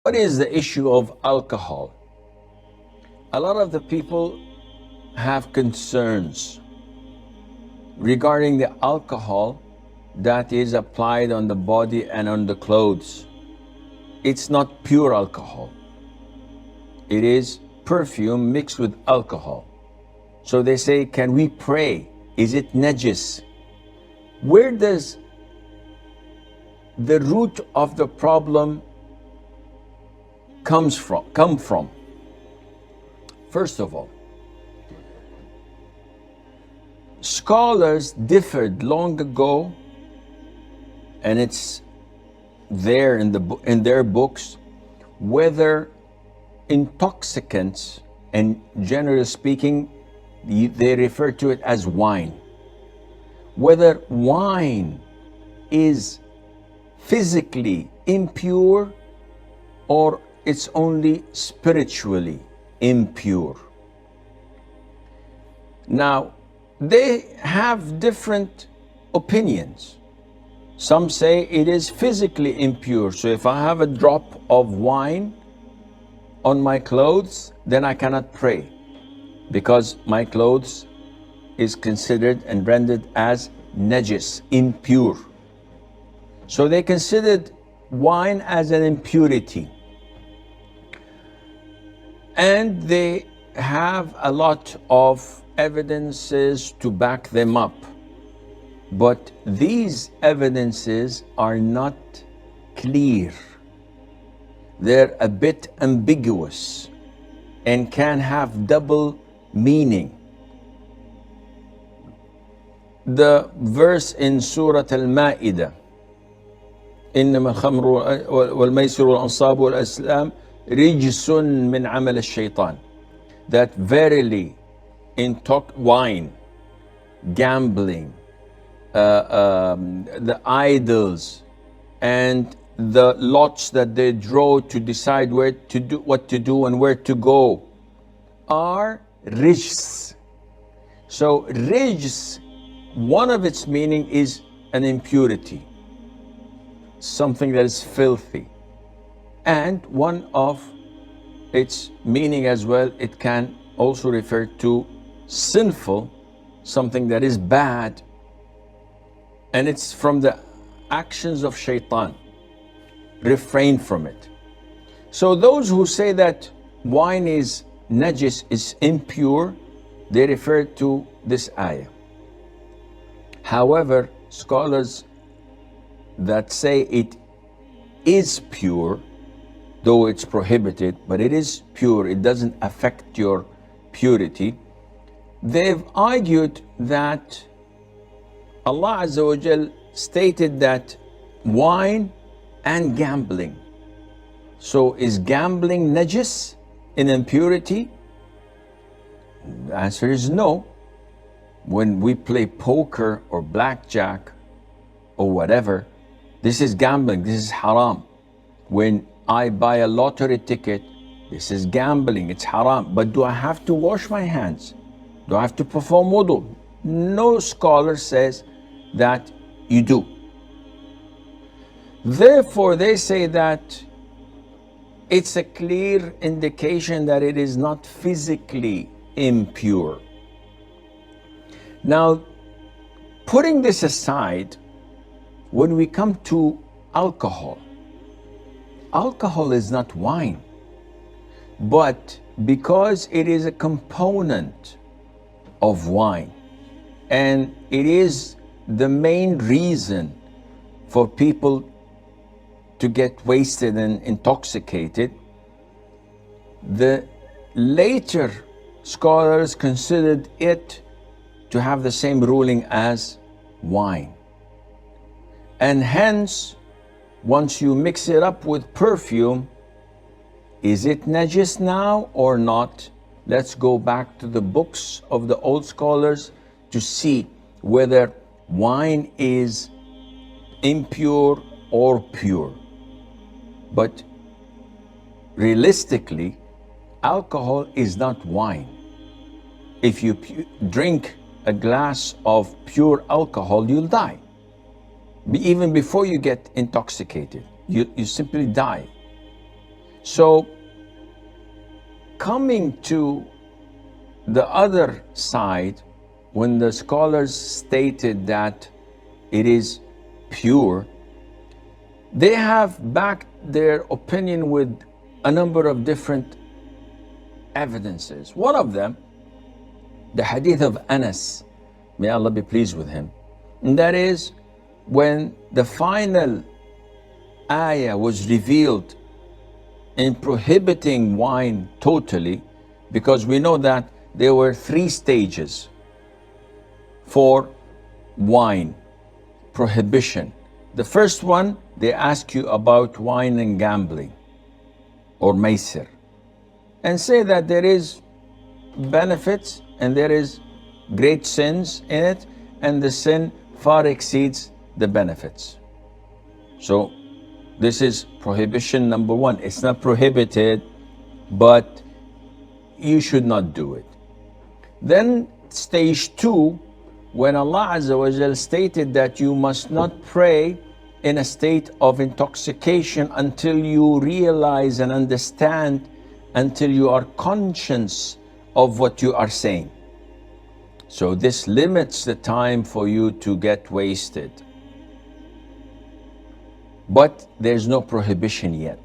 What is the issue of alcohol? A lot of the people have concerns regarding the alcohol that is applied on the body and on the clothes. It's not pure alcohol. It is perfume mixed with alcohol. So they say, can we pray? Is it najis? Where does the root of the problem come from? First of all, scholars differed long ago, and it's there in their books, whether intoxicants, and generally speaking, they refer to it as wine, whether wine is physically impure or it's only spiritually impure. Now, they have different opinions. Some say it is physically impure. So if I have a drop of wine on my clothes, then I cannot pray because my clothes is considered and rendered as najis, impure. So they considered wine as an impurity. And they have a lot of evidences to back them up. But these evidences are not clear. They're a bit ambiguous and can have double meaning. The verse in Surah Al-Ma'idah, إنما الخمر والميسر والأنصاب والأزلام رجس من عمل الشيطان, that verily wine, gambling, the idols, and the lots that they draw to decide what to do and where to go are rijs. So rijs, one of its meaning is an impurity, something that is filthy. And one of its meaning as well, it can also refer to sinful, something that is bad. And it's from the actions of shaitan. Refrain from it. So those who say that wine is najis, is impure, they refer to this ayah. However, scholars that say it is pure, though it's prohibited, but it is pure, it doesn't affect your purity, they've argued that Allah Azza wa Jal stated that wine and gambling. So is gambling najis, in impurity? The answer is no. When we play poker or blackjack or whatever, this is gambling, this is haram. When I buy a lottery ticket, this is gambling, it's haram. But do I have to wash my hands? Do I have to perform wudu? No scholar says that you do. Therefore, they say that it's a clear indication that it is not physically impure. Now, putting this aside, when we come to alcohol, alcohol is not wine, but because it is a component of wine, and it is the main reason for people to get wasted and intoxicated, the later scholars considered it to have the same ruling as wine. And hence, once you mix it up with perfume, is it najis now or not? Let's go back to the books of the old scholars to see whether wine is impure or pure. But realistically, alcohol is not wine. If you drink a glass of pure alcohol, you'll die. Even before you get intoxicated, you simply die. So coming to the other side, when the scholars stated that it is pure, they have backed their opinion with a number of different evidences. One of them, the hadith of Anas, may Allah be pleased with him, and that is when the final ayah was revealed in prohibiting wine totally, because we know that there were 3 stages for wine prohibition. The first one, they ask you about wine and gambling or maisir, and say that there is benefits and there is great sins in it, and the sin far exceeds the benefits. So this is prohibition number 1. It's not prohibited, but you should not do it. Then stage 2, when Allah Azza wa Jal stated that you must not pray in a state of intoxication until you realize and understand, until you are conscious of what you are saying. So this limits the time for you to get wasted. But there's no prohibition yet.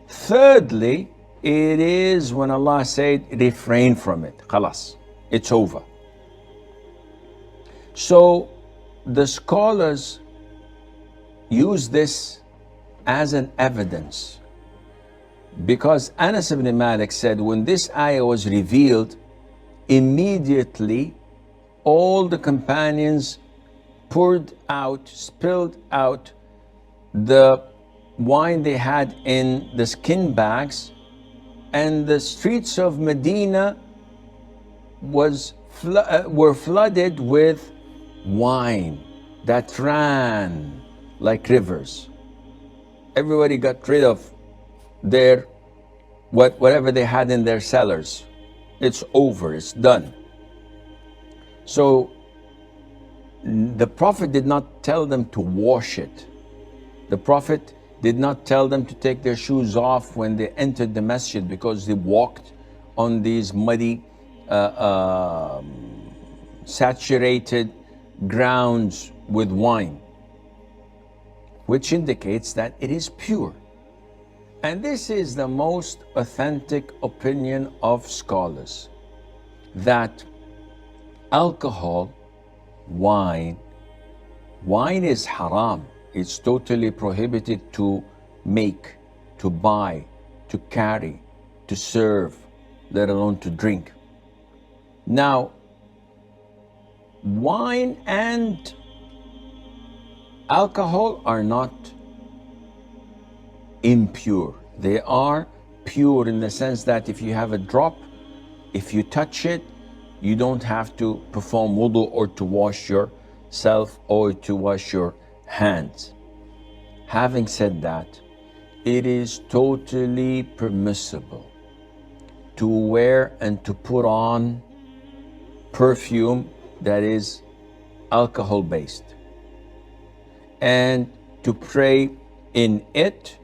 Thirdly, it is when Allah said, refrain from it. Khalas, it's over. So the scholars use this as an evidence, because Anas ibn Malik said when this ayah was revealed, immediately all the companions spilled out the wine they had in the skin bags, and the streets of Medina were flooded with wine that ran like rivers. Everybody got rid of their whatever they had in their cellars. It's over, it's done. So the Prophet did not tell them to wash it. The Prophet did not tell them to take their shoes off when they entered the masjid, because they walked on these muddy, saturated grounds with wine, which indicates that it is pure. And this is the most authentic opinion of scholars, that alcohol, wine is haram. It's totally prohibited to make, to buy, to carry, to serve, let alone to drink. Now, wine and alcohol are not impure. They are pure in the sense that if you have a drop, if you touch it, you don't have to perform wudu or to wash yourself or to wash your hands. Having said that, it is totally permissible to wear and to put on perfume that is alcohol based, and to pray in it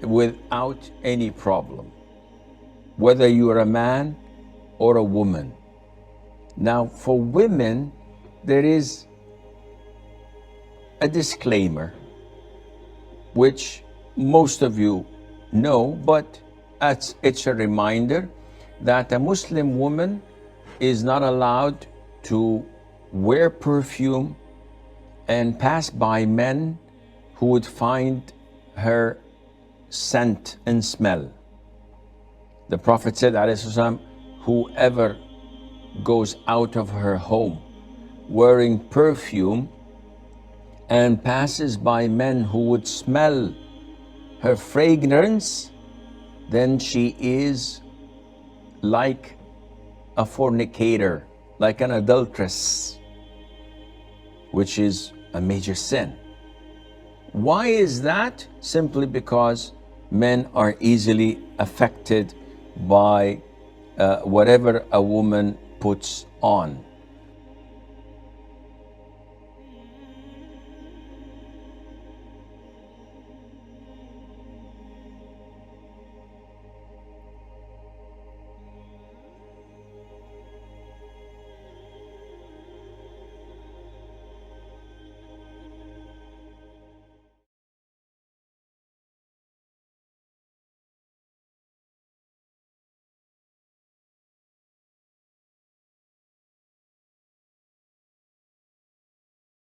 without any problem, whether you are a man or a woman. Now, for women, there is a disclaimer, which most of you know, but it's a reminder that a Muslim woman is not allowed to wear perfume and pass by men who would find her scent and smell. The Prophet said, ﷺ, whoever goes out of her home wearing perfume and passes by men who would smell her fragrance, then she is like a fornicator, like an adulteress, which is a major sin. Why is that? Simply because men are easily affected by whatever a woman puts on.